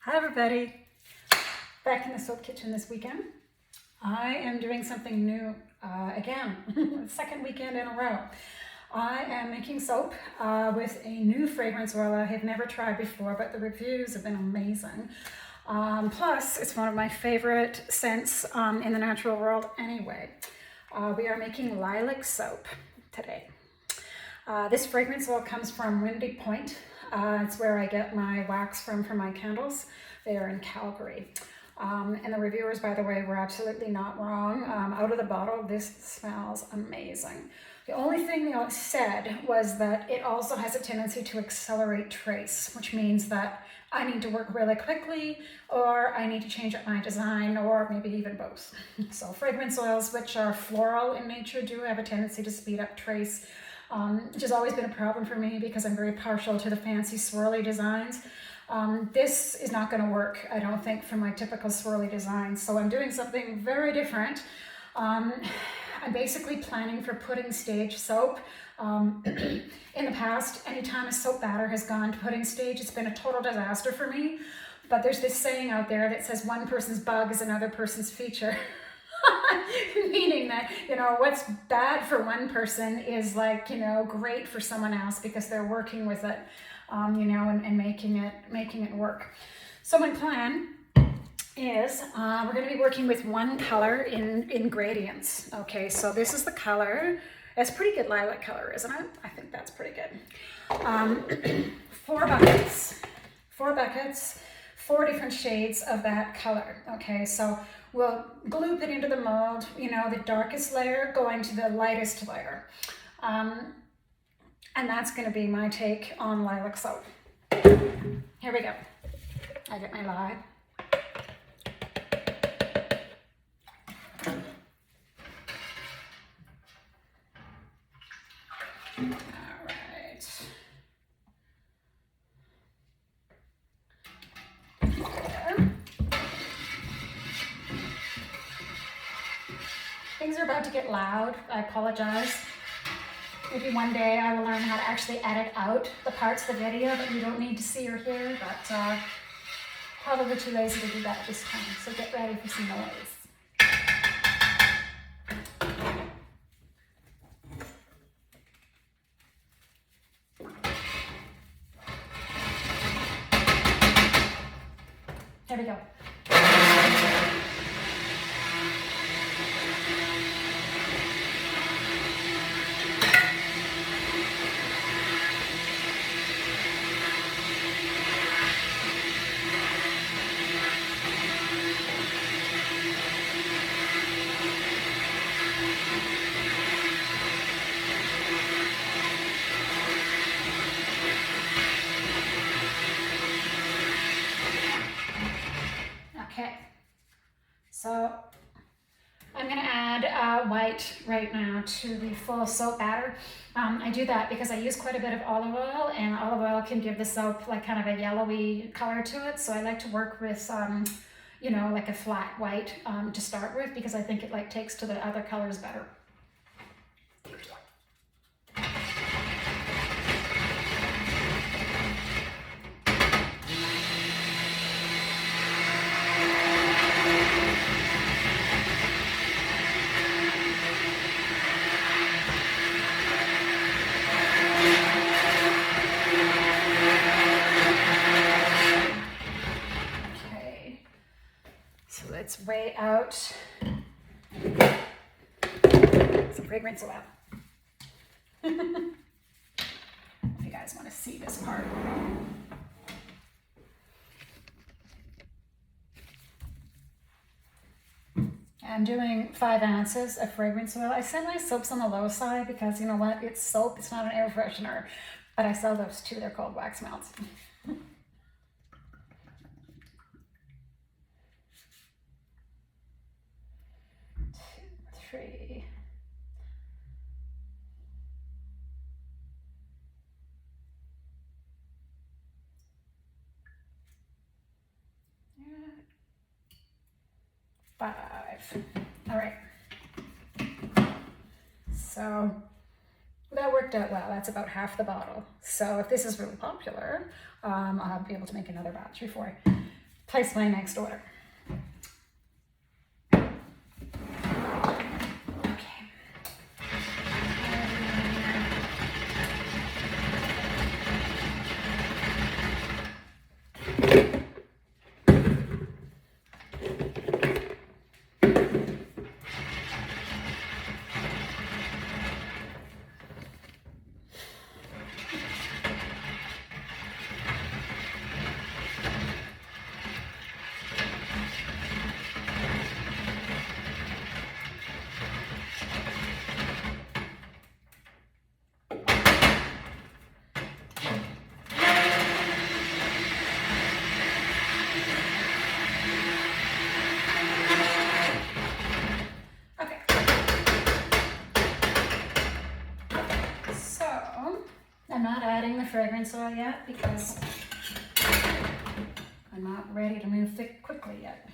Hi everybody, back in the soap kitchen this weekend. I am doing something new again, second weekend in a row. I am making soap with a new fragrance oil I have never tried before, but the reviews have been amazing. Plus, it's one of my favorite scents in the natural world anyway. We are making lilac soap today. This fragrance oil comes from Windy Point. It's where I get my wax from for my candles. They are in Calgary. And the reviewers, by the way, were absolutely not wrong. Out of the bottle, this smells amazing. The only thing they said was that it also has a tendency to accelerate trace, which means that I need to work really quickly, or I need to change up my design, or maybe even both. So fragrance oils, which are floral in nature, do have a tendency to speed up trace, which has always been a problem for me because I'm very partial to the fancy swirly designs. This is not going to work, I don't think, for my typical swirly designs. So I'm doing something very different. I'm basically planning for pudding stage soap. In the past, anytime a soap batter has gone to pudding stage, it's been a total disaster for me. But there's this saying out there that says one person's bug is another person's feature. Meaning that, what's bad for one person is great for someone else because they're working with it, and making it work. So my plan is we're going to be working with one color in gradients. Okay, so this is the color. It's pretty good lilac color, isn't it? I think that's pretty good. 4 buckets, 4 different shades of that color. Okay, so we'll gloop it into the mold, the darkest layer going to the lightest layer. And that's going to be my take on lilac soap. Here we go. I get my lye. All right. There. Things are about to get loud. I apologize. Maybe one day I will learn how to actually edit out the parts of the video that you don't need to see or hear, but probably too lazy to do that this time, so get ready for some noise. Here we go. Okay, so I'm going to add white right now to the full soap batter. I do that because I use quite a bit of olive oil, and olive oil can give the soap like kind of a yellowy color to it. So I like to work with, like a flat white to start with, because I think it takes to the other colors better. So let's weigh out some fragrance oil. If you guys want to see this part. I'm doing 5 ounces of fragrance oil. I said my soap's on the low side because, you know what, it's soap, it's not an air freshener. But I sell those too, they're called wax melts. 3. Yeah. 5. All right. So that worked out well. That's about half the bottle. So if this is really popular, I'll be able to make another batch before place my next order. I'm not adding the fragrance oil yet because I'm not ready to move quickly yet.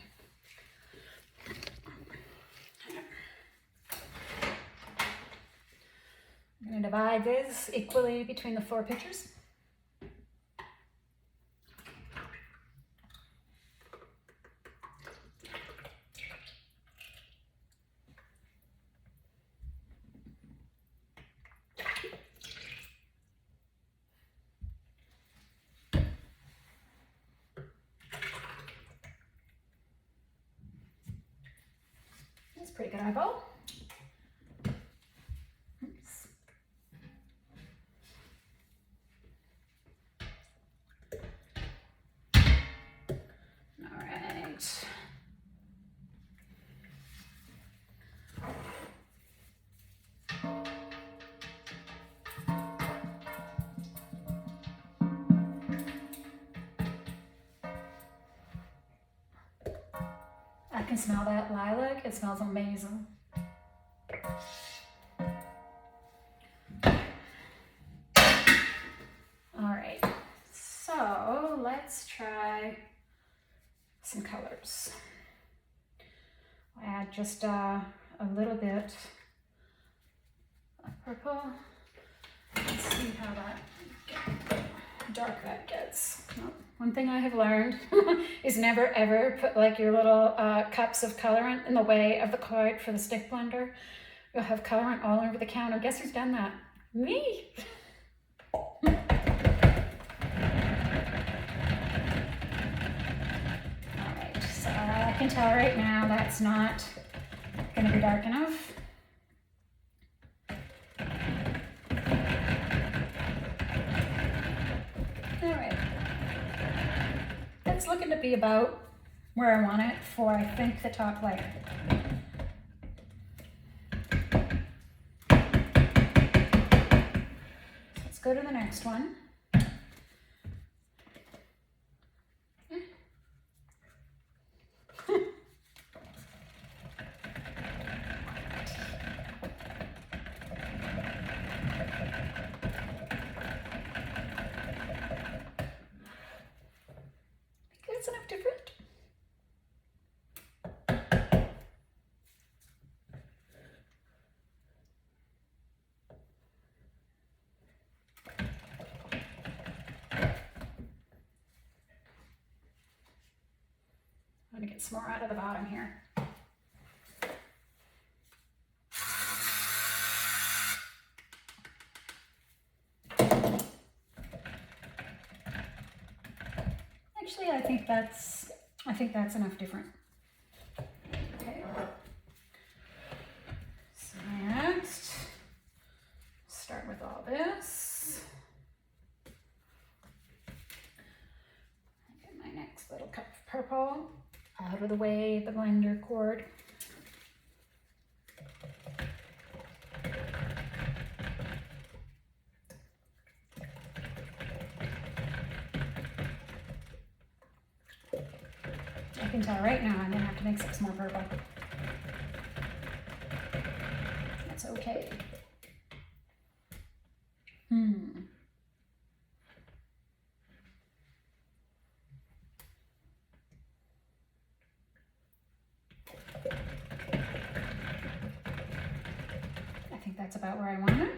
I'm going to divide this equally between the 4 pitchers. That's a pretty good eyeball. Oops. All right. I can smell that lilac. It smells amazing. All right, so let's try some colors. I'll add just a little bit of purple. Let's see how dark that gets. One thing I have learned is never ever put like your little cups of colorant in the way of the card for the stick blender. You'll have colorant all over the counter. Guess who's done that? Me! Alright, so I can tell right now that's not going to be dark enough. Alright. It's looking to be about where I want it for, I think, the top layer. So let's go to the next one. That's enough different. I'm going to get some more out of the bottom here. Actually, I think that's enough different. Okay. So next, start with all this. Get my next little cup of purple out of the way, the blender cord. I can tell right now I'm gonna have to mix up some more purple. That's okay. I think that's about where I want it.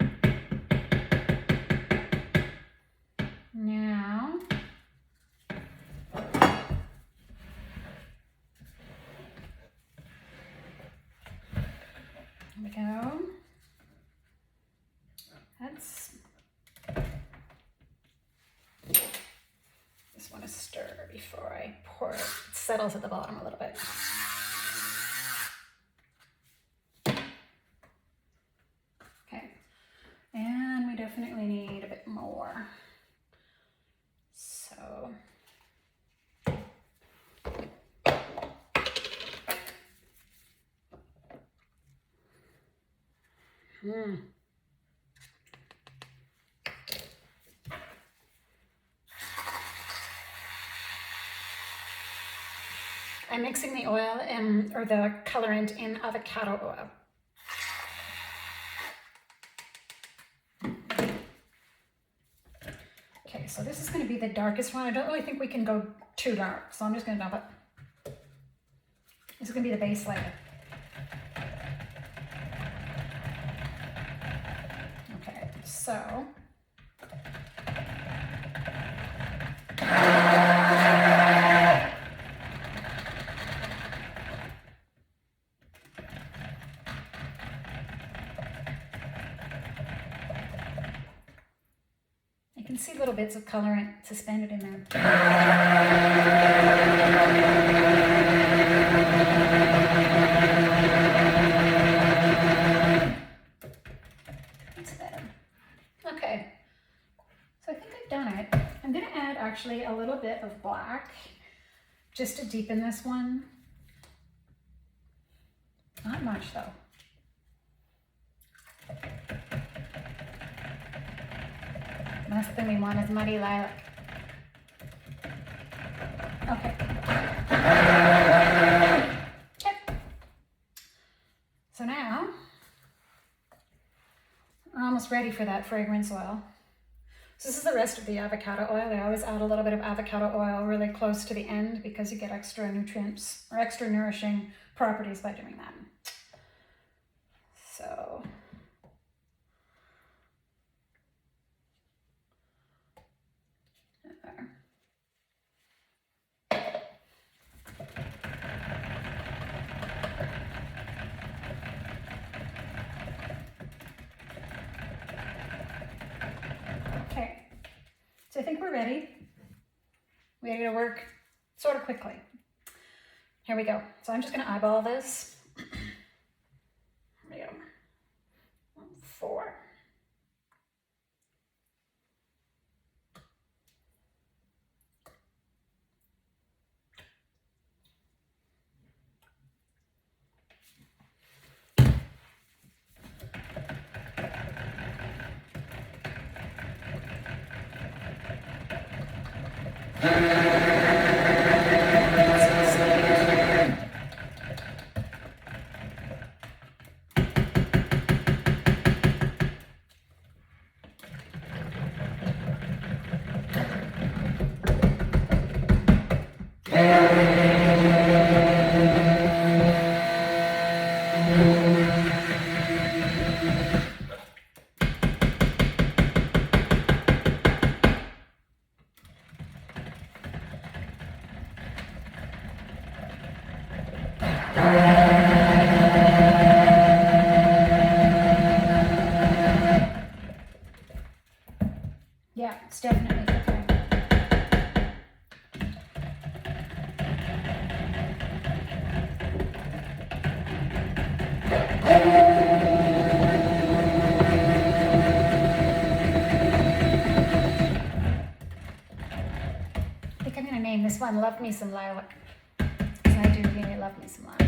Now, before I pour it. It settles at the bottom a little bit. Okay, and we definitely need a bit more. So, I'm mixing the oil or the colorant in avocado oil. Okay, so this is going to be the darkest one. I don't really think we can go too dark, so I'm just going to dump it. This is going to be the base layer. Okay, so you can see little bits of colorant suspended in there. That's better. Okay, so I think I've done it. I'm going to add actually a little bit of black just to deepen this one. Not much though. Last thing we want is muddy lilac. Okay. Okay. So now, we're almost ready for that fragrance oil. So this is the rest of the avocado oil. I always add a little bit of avocado oil really close to the end because you get extra nutrients or extra nourishing properties by doing that. So there. Okay, so I think we're ready. Ready to work sort of quickly. Here we go. So I'm just going to eyeball this. Here we go. 4. Yeah, it's definitely cooking. I think I'm going to name this one Love Me Some Lilac, because I do really love me some lilac.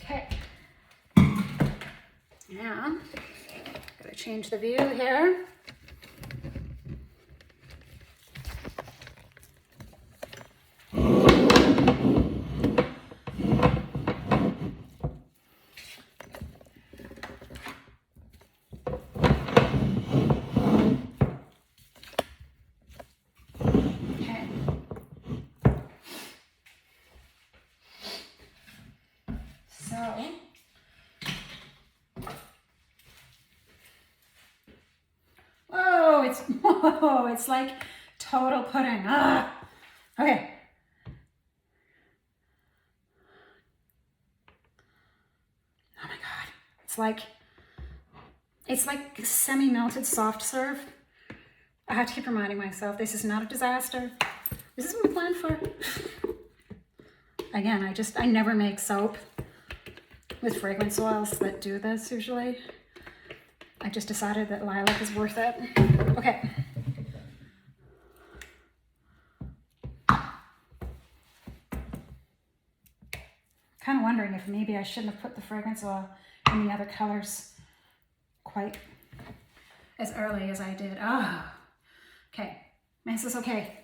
Okay. Now, gotta change the view here. Whoa, it's like total pudding. Ah. Okay. Oh my God. It's like semi-melted soft serve. I have to keep reminding myself this is not a disaster. Is this what we planned for? Again, I never make soap with fragrance oils that do this usually. I just decided that lilac is worth it. Okay. Kind of wondering if maybe I shouldn't have put the fragrance oil in the other colors quite as early as I did. Oh, okay. This is okay.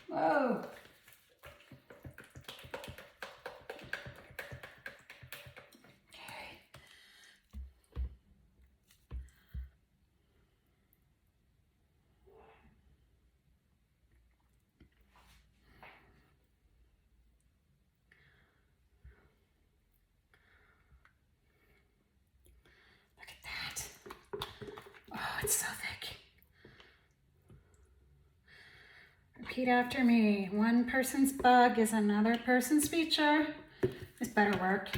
Whoa. It's so thick. Repeat after me. One person's bug is another person's feature. This better work.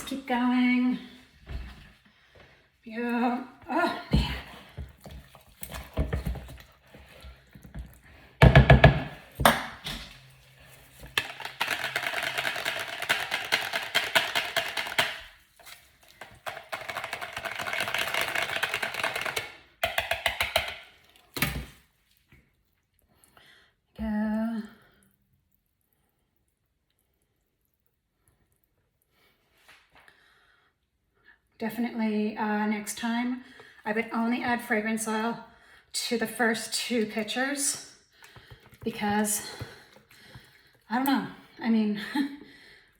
Keep going. Yeah. Oh, man. Go. Definitely next time I would only add fragrance oil to the first 2 pictures because I don't know. I mean,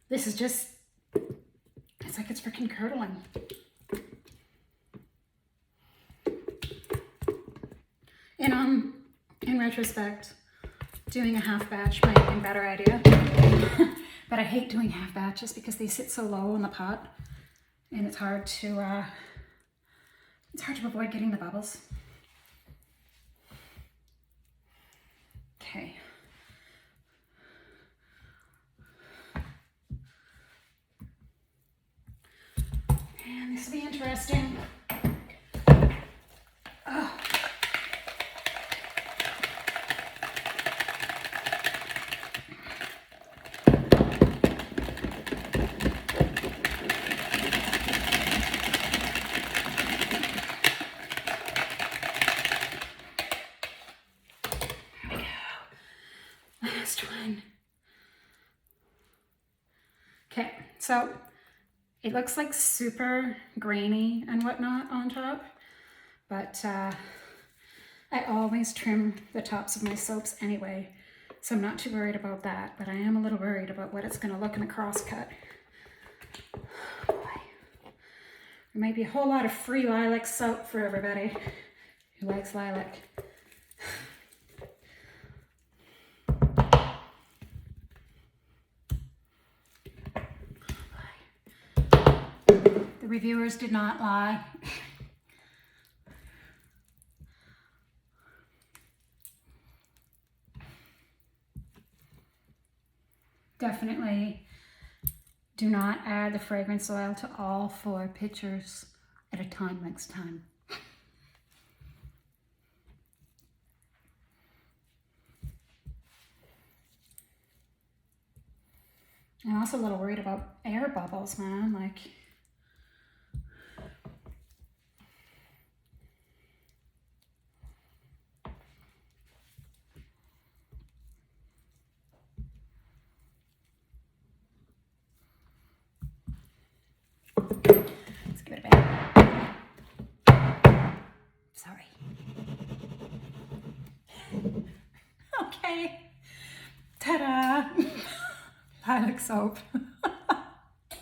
this is just, it's like it's freaking curdling. And in retrospect, doing a half batch might have been a better idea. But I hate doing half batches because they sit so low in the pot. And it's hard to avoid getting the bubbles. Okay. And this will be interesting. Oh. Okay, so it looks like super grainy and whatnot on top, but I always trim the tops of my soaps anyway, so I'm not too worried about that, but I am a little worried about what it's going to look in a crosscut. There might be a whole lot of free lilac soap for everybody who likes lilac. The reviewers did not lie. Definitely do not add the fragrance oil to all 4 pictures at a time next time. I'm also a little worried about air bubbles, man. Like, let's give it a bang. Sorry. Okay. Ta-da! Lilac soap.